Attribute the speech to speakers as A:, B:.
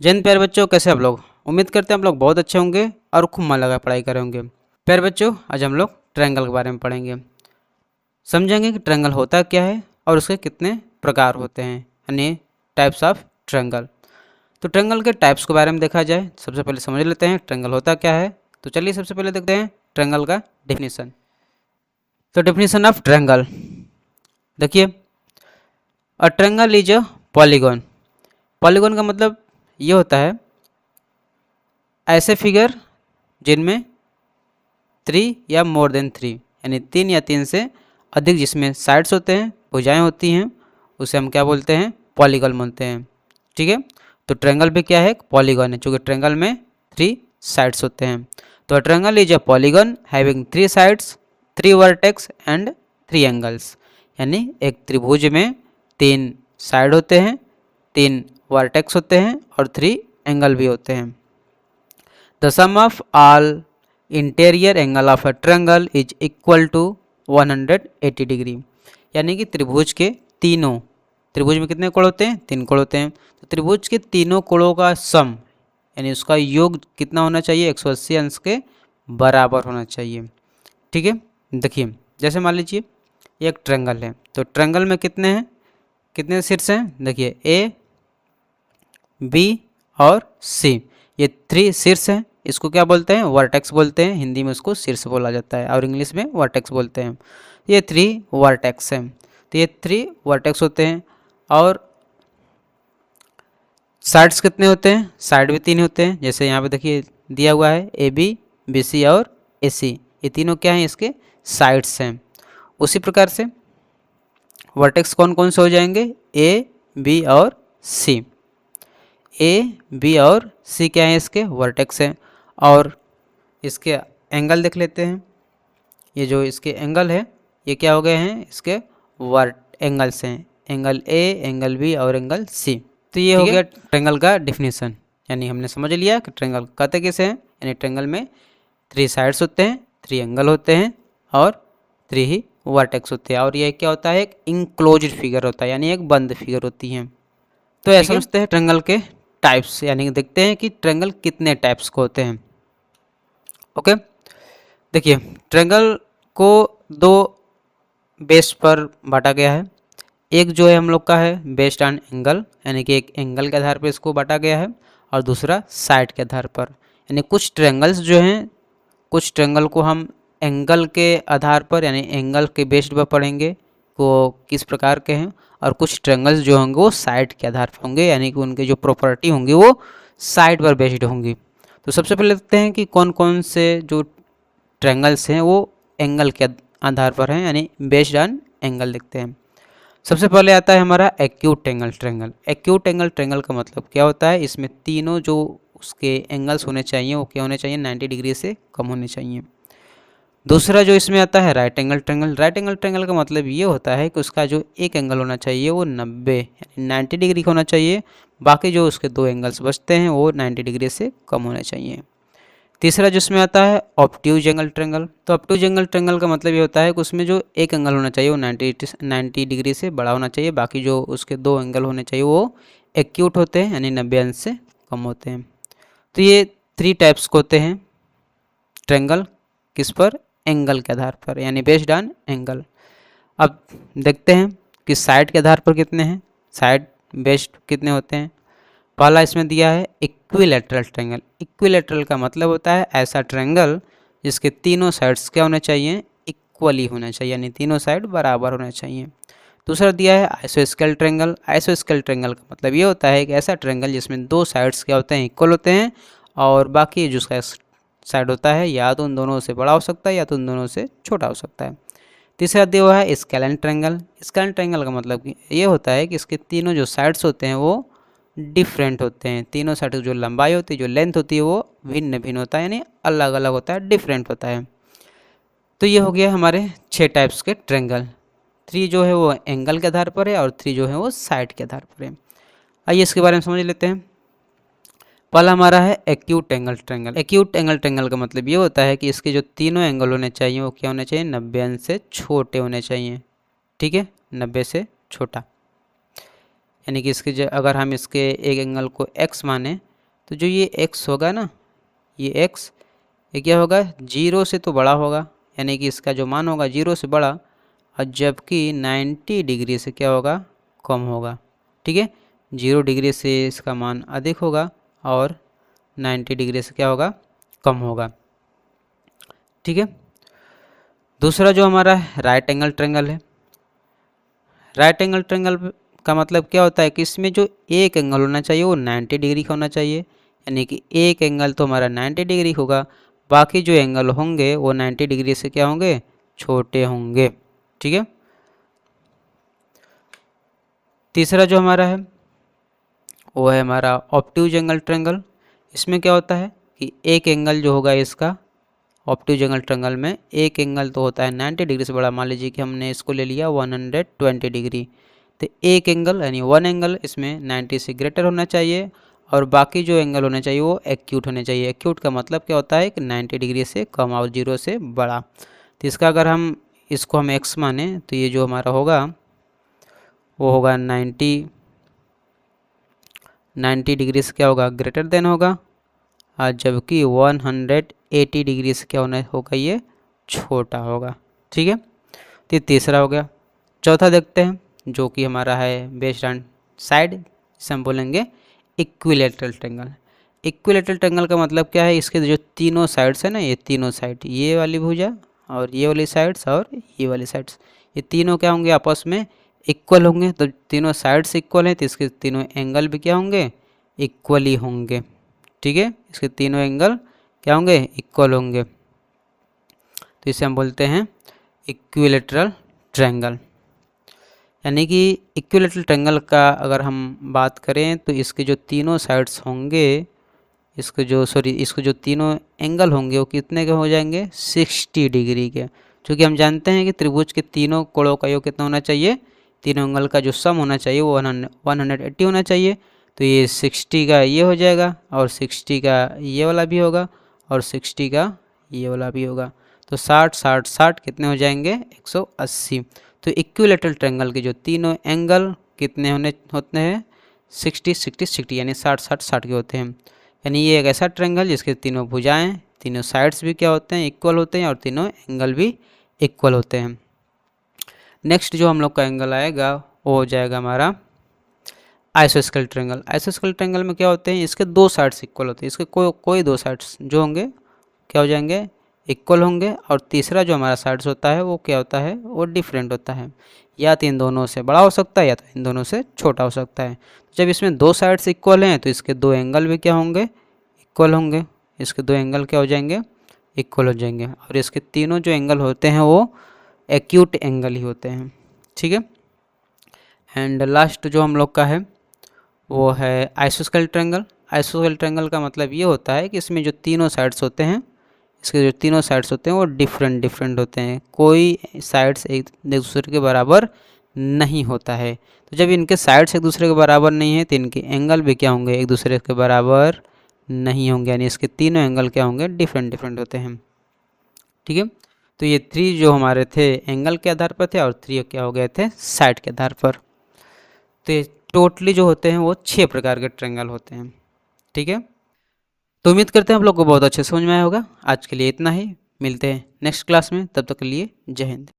A: जय हिंद प्यारे बच्चों, कैसे आप लोग। उम्मीद करते हैं आप लोग बहुत अच्छे होंगे और खूब मन लगा पढ़ाई कर रहे होंगे। प्यारे बच्चों, आज हम लोग ट्रायंगल के बारे में पढ़ेंगे, समझेंगे कि ट्रायंगल होता क्या है और उसके कितने प्रकार होते हैं, यानी टाइप्स ऑफ ट्रायंगल। तो ट्रायंगल के टाइप्स के बारे में देखा जाए, सबसे पहले समझ लेते हैं ट्रायंगल होता क्या है। तो चलिए सबसे पहले देखते हैं ट्रायंगल का डेफिनेशन। तो डेफिनेशन ऑफ ट्रायंगल देखिए, a triangle is a polygon. Polygon का मतलब ये होता है ऐसे फिगर जिनमें 3 या मोर देन 3 यानी 3 या 3 से अधिक जिसमें साइड्स होते हैं, भुजाएं होती हैं, उसे हम क्या बोलते हैं, पॉलीगॉन बोलते हैं। ठीक है, तो ट्रायंगल भी क्या है, पॉलीगॉन है, क्योंकि ट्रायंगल में 3 साइड्स होते हैं। तो triangle is a polygon having 3 sides, 3 vertex and 3 angles. यानी एक त्रिभुज में 3 साइड होते हैं, 3 वर्टेक्स होते हैं और 3 एंगल भी होते हैं। The sum of all interior angle of a triangle is equal to 180 degree. यानी कि त्रिभुज के तीनों, त्रिभुज में कितने कोण होते हैं, 3 कोण होते हैं। तो त्रिभुज के तीनों कोणों का सम यानी उसका योग कितना होना चाहिए, 180 अंश के बराबर होना चाहिए। ठीक है, देखिए जैसे मान लीजिए एक ट्रायंगल है, तो ट्रायंगल में कितने हैं, कितने शीर्ष हैं, देखिए ए बी और सी, ये 3 शीर्ष हैं। इसको क्या बोलते हैं, वर्टेक्स बोलते हैं। हिंदी में उसको शीर्ष बोला जाता है और इंग्लिश में वर्टेक्स बोलते हैं। ये 3 वर्टेक्स हैं, तो ये 3 वर्टेक्स होते हैं। और साइड्स कितने होते हैं, साइड भी 3 होते हैं। जैसे यहाँ पे देखिए दिया हुआ है ए बी, बी सी और ए सी, ये तीनों क्या हैं, इसके साइड्स हैं। उसी प्रकार से वर्टेक्स कौन कौन से हो जाएंगे, ए बी और सी। ए बी और सी क्या है, इसके वर्टेक्स हैं। और इसके एंगल देख लेते हैं, ये जो इसके एंगल है ये क्या हो गए हैं, इसके वर्ट एंगल्स हैं, एंगल ए, एंगल बी और एंगल सी। तो ये हो गया ट्रायंगल का डेफिनेशन। यानी हमने समझ लिया कि ट्रायंगल कहते कैसे हैं, यानी ट्रायंगल में 3 साइड्स होते हैं, 3 एंगल होते हैं और 3 ही वर्टेक्स होते हैं। और ये क्या होता है, एक इंक्लोज्ड फिगर होता है, यानी एक बंद फिगर होती है। तो ऐसा समझते हैं ट्रायंगल के टाइप्स, यानी देखते हैं कि ट्रायंगल कितने टाइप्स के होते हैं। ओके, देखिए ट्रायंगल को 2 बेस पर बांटा गया है। एक जो है हम लोग का है बेस्ड ऑन एंगल, यानी कि एक एंगल के आधार पर इसको बांटा गया है, और दूसरा साइड के आधार पर। यानी कुछ ट्रायंगल्स जो हैं, कुछ ट्रायंगल को हम एंगल के आधार पर यानी एंगल के बेस्ड पर पढ़ेंगे वो किस प्रकार के हैं, और कुछ ट्रायंगल्स जो होंगे वो साइड के आधार पर होंगे, यानी कि उनके जो प्रॉपर्टी होंगी वो साइड पर बेस्ड होंगी। तो सबसे पहले देखते हैं कि कौन कौन से जो ट्रायंगल्स हैं वो एंगल के आधार पर हैं, यानी बेस्ड ऑन एंगल देखते हैं। सबसे पहले आता है हमारा acute angle triangle. Acute angle triangle का मतलब क्या होता है, इसमें तीनों जो उसके एंगल्स होने चाहिए वो क्या होने चाहिए, 90 डिग्री से कम होने चाहिए। दूसरा जो इसमें आता है right angle triangle. Right angle triangle का मतलब ये होता है कि उसका जो एक एंगल होना चाहिए वो 90 डिग्री का होना चाहिए, बाकी जो उसके 2 एंगल्स बचते हैं वो 90 डिग्री से कम होने चाहिए। तीसरा जिसमें आता है ऑब्ट्यूज एंगल ट्रायंगल। तो ऑब्ट्यूज एंगल ट्रायंगल का मतलब ये होता है कि उसमें जो एक एंगल होना चाहिए वो 90 डिग्री से बड़ा होना चाहिए, बाकी जो उसके 2 एंगल होने चाहिए वो एक्यूट होते हैं, यानी 90 अंश से कम होते हैं। तो ये 3 टाइप्स के होते हैं ट्रायंगल, किस पर, एंगल के आधार पर, यानी बेस्ड ऑन एंगल। अब देखते हैं कि साइड के आधार पर कितने हैं, साइड बेस्ड कितने होते हैं। पहला इसमें दिया है इक्विलैटरल ट्रायंगल। इक्विलैटरल का मतलब होता है ऐसा ट्रायंगल जिसके तीनों साइड्स क्या होने चाहिए, इक्वली होना चाहिए, यानी तीनों साइड बराबर होना चाहिए। दूसरा दिया है आइसोस्केल ट्रायंगल। आइसोस्केल ट्रायंगल का मतलब ये होता है कि ऐसा ट्रायंगल जिसमें 2 साइड्स क्या होते हैं, इक्वल होते हैं, और बाकी जो उसका साइड होता है या तो उन दोनों से बड़ा हो सकता है या तो उन दोनों से छोटा हो सकता है। तीसरा दिया हुआ है स्केलेन ट्रायंगल। स्केलेन ट्रायंगल का मतलब ये होता है कि इसके तीनों जो साइड्स होते हैं वो डिफरेंट होते हैं, तीनों साइड की जो लंबाई होती है, जो लेंथ होती है वो भिन्न भिन्न होता है, यानी अलग अलग होता है, डिफरेंट होता है। तो ये हो गया हमारे 6 टाइप्स के ट्रायंगल। 3 जो है वो एंगल के आधार पर है और 3 जो है वो साइड के आधार पर है। आइए इसके बारे में समझ लेते हैं। पहला हमारा है acute angle triangle. Acute angle triangle का मतलब ये होता है कि इसके जो तीनों एंगल होने चाहिए वो क्या होने चाहिए, 90 अंश से छोटे होने चाहिए। ठीक है, 90 से छोटा। यानी कि इसके अगर हम इसके एक एंगल को x माने तो जो ये x होगा ना, ये x, ये क्या होगा, 0 से तो बड़ा होगा, यानी कि इसका जो मान होगा 0 से बड़ा, और जबकि 90 डिग्री से क्या होगा, कम होगा। ठीक है, 0 डिग्री से इसका मान अधिक होगा और 90 डिग्री से क्या होगा, कम होगा। ठीक है, दूसरा जो हमारा राइट एंगल ट्रायंगल है। राइट एंगल ट्रायंगल का मतलब क्या होता है कि इसमें जो एक एंगल होना चाहिए वो 90 डिग्री का होना चाहिए, यानी कि एक एंगल तो हमारा 90 डिग्री होगा, बाकी जो एंगल होंगे वो 90 डिग्री से क्या होंगे, छोटे होंगे। ठीक है, तीसरा जो हमारा है वो है हमारा ऑब्ट्यूज एंगल ट्रायंगल। इसमें क्या होता है कि एक एंगल जो होगा इसका, ऑब्ट्यूज एंगल ट्रायंगल में एक एंगल तो होता है 90 डिग्री से बड़ा, मान लीजिए कि हमने इसको ले लिया 120 डिग्री, तो एक एंगल यानी वन एंगल इसमें 90 से ग्रेटर होना चाहिए, और बाकी जो एंगल होने चाहिए वो एक्यूट होने चाहिए। एक्यूट का मतलब क्या होता है कि 90 डिग्री से कम और 0 से बड़ा। तो इसका अगर हम इसको हम x माने तो ये जो हमारा होगा वो होगा 90 डिग्री से क्या होगा, ग्रेटर देन होगा, और जबकि 180 डिग्री से क्या होगा, ये छोटा होगा। ठीक है, तो तीसरा हो गया। चौथा देखते हैं जो कि हमारा है बेस्ड ऑन साइड, जिसे हम बोलेंगे इक्विलैटरल ट्रायंगल। इक्विलैटरल ट्रायंगल का मतलब क्या है, इसके जो तीनों साइड्स है ना, ये तीनों साइड, ये वाली भुजा और ये वाली साइड्स और ये वाली साइड्स, ये तीनों क्या होंगे, आपस में इक्वल होंगे। तो तीनों साइड्स इक्वल हैं तो इसके तीनों एंगल भी क्या होंगे, इक्वली होंगे। ठीक है, इसके तीनों एंगल क्या होंगे, इक्वल होंगे, तो इसे हम बोलते हैं इक्विलैटरल ट्रायंगल। यानी कि इक्विलैटरल ट्रायंगल का अगर हम बात करें तो इसके जो तीनों साइड्स होंगे, इसके जो तीनों एंगल होंगे वो कितने के हो जाएंगे, 60 डिग्री के। क्योंकि हम जानते हैं कि त्रिभुज के तीनों कोणों का योग कितना होना चाहिए, तीनों एंगल का जो सम होना चाहिए वो 180 होना चाहिए। तो ये 60 का ये हो जाएगा, और 60 का ये वाला भी होगा, और 60 का ये वाला भी होगा। तो 60 60 60 कितने हो जाएंगे, 180। तो इक्विलैटरल ट्रायंगल के जो तीनों एंगल कितने होते हैं, 60 60 60, यानी 60 60 60 के होते हैं। यानी ये एक ऐसा ट्रायंगल जिसके तीनों भुजाएं, तीनों साइड्स भी क्या होते हैं, इक्वल होते हैं, और तीनों एंगल भी इक्वल होते हैं। नेक्स्ट जो हम लोग का एंगल आएगा वो हो जाएगा हमारा आइसोस्केल ट्रायंगल। आइसोस्केल ट्रायंगल में क्या होते हैं, इसके दो साइड्स इक्वल होते हैं, इसके कोई दो साइड्स जो होंगे क्या हो जाएंगे, इक्वल होंगे, और तीसरा जो हमारा साइड्स होता है वो क्या होता है, वो डिफरेंट होता है, या तो इन दोनों से बड़ा हो सकता है या तो इन दोनों से छोटा हो सकता है। जब इसमें दो साइड्स इक्वल हैं तो इसके दो एंगल भी क्या होंगे, इक्वल होंगे, इसके दो एंगल क्या हो जाएंगे, इक्वल हो जाएंगे, और इसके तीनों जो एंगल होते हैं वो एक्यूट एंगल ही होते हैं। ठीक है, एंड लास्ट जो हम लोग का है वो है आइसोस्केल ट्रायंगल। आइसोस्केल ट्रायंगल का मतलब ये होता है कि इसमें जो तीनों साइड्स होते हैं, इसके जो तीनों साइड्स होते हैं वो डिफरेंट होते हैं, कोई साइड्स एक दूसरे के बराबर नहीं होता है। तो जब इनके साइड्स एक दूसरे के बराबर नहीं है तो इनके एंगल भी क्या होंगे, एक दूसरे के बराबर नहीं होंगे, यानी इसके तीनों एंगल क्या होंगे, डिफरेंट होते हैं। ठीक है, तो ये 3 जो हमारे थे एंगल के आधार पर थे, और 3 क्या हो गए थे, साइड के आधार पर। तो ये टोटली जो होते हैं वो 6 प्रकार के ट्रायंगल होते हैं। ठीक है, तो उम्मीद करते हैं आप लोग को बहुत अच्छे समझ में आया होगा। आज के लिए इतना ही, मिलते हैं नेक्स्ट क्लास में, तब तक के लिए जय हिंद।